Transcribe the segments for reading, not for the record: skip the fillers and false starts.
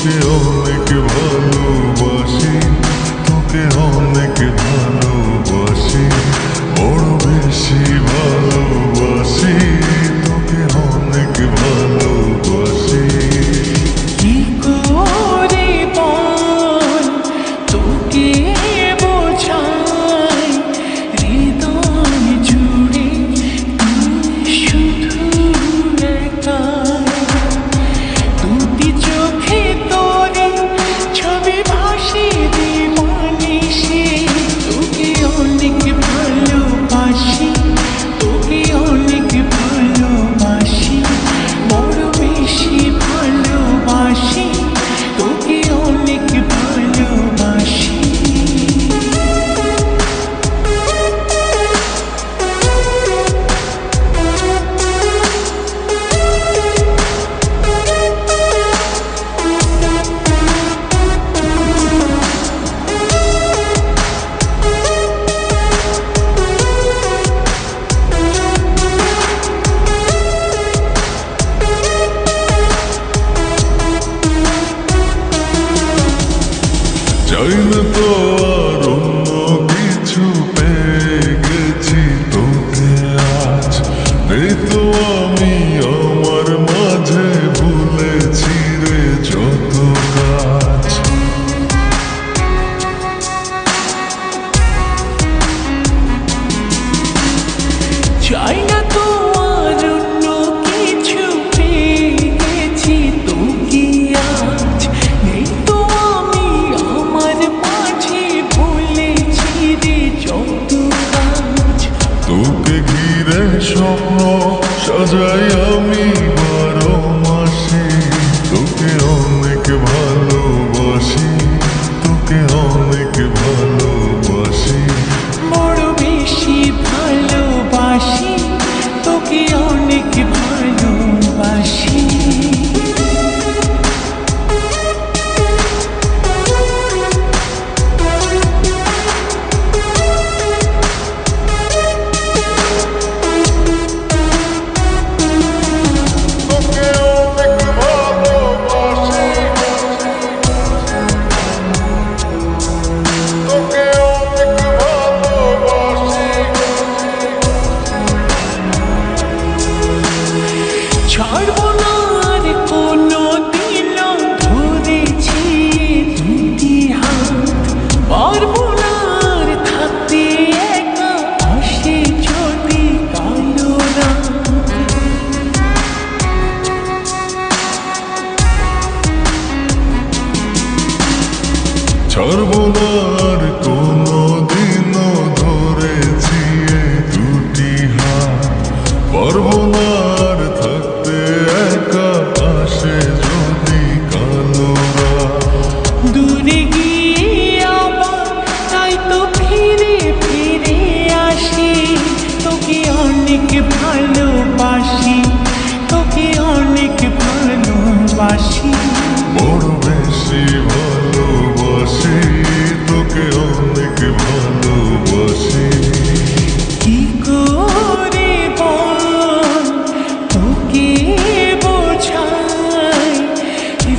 তোকে অনেক ভালোবাসি, তোকে অনেক ভালোবাসি, বড় বেশি ভালোবাসি, তোকে অনেক ভালোবাসি। কি করে বল তোকে বোঝাই, হৃদয় জুড়ে তুই শুধু একাই। দুটি চোখে তোরে ছবি ভাসে দিবানিশি, তোকে অনেক ভালোবাসি, তোকে অনেক ভালোবাসি, বড় বেশি ভালোবাসি, তোকে অনেক ভালোবাসি। চাই না তো আর অন্য কিছু, পেয়ে গেছি তোকে আজ। নেই তো আমি আমার মাঝে, ভুলেছি রে যত কাজ। চাই না তো আর অন্য কিছু, পেয়ে গেছি তোকে আজ। নেই তো আমি আমার মাঝে, ভুলেছি রে যত কাজ। তোকে ঘিরে স্বপ্ন সাজাই আমি 12 মাসে, তোকে অনেক ভালোবাসি, তোকে অনেক ভালোবাসি, বড় বেশি ভালোবাসি, তোকে অনেক ভালোবাসি। তোকে অনেক ভালোবাসি, তোকে অনেক ভালোবাসি। ছাড়বো না আর কোনো দিন, ধরেছি দুটি হাত। পারবো না আর থাকতে একা, আসে যদি কালো রাত। ছাড়বো না আর কোনো দিনও, ধরেছি এই দুটি হাত। পারবো না আর থাকতে একা, আসে যদি কালো রাত। দূরে গিয়ে আবার তাই তো ফিরে ফিরে আসি, তোকে অনেক ভালোবাসি, তোকে অনেক ভালোবাসি, বড় বেশি ভালোবাসি, তোকে অনেক ভালোবাসি। কি করে বল তোকে বোঝাই,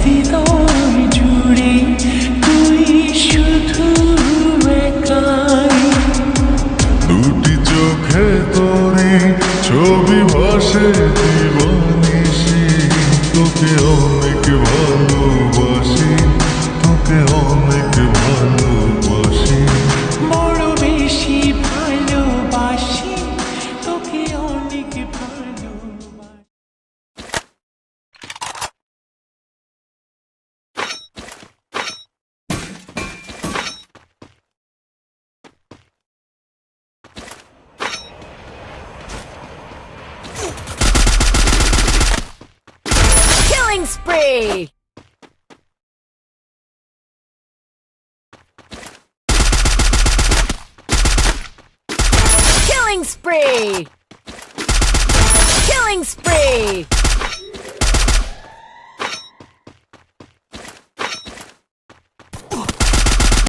হৃদয় জুড়ে তুই শুধু একাই। দুটি চোখে তোরে ছবি ভাসে দিবানিশি, তোকে অনেক ভালোবাসি, তোকে অনেক ভালোবাসি, বড় বেশি ভালোবাসি, তোকে অনেক ভালোবাসি। Killing spree! Killing spree! Killing spree!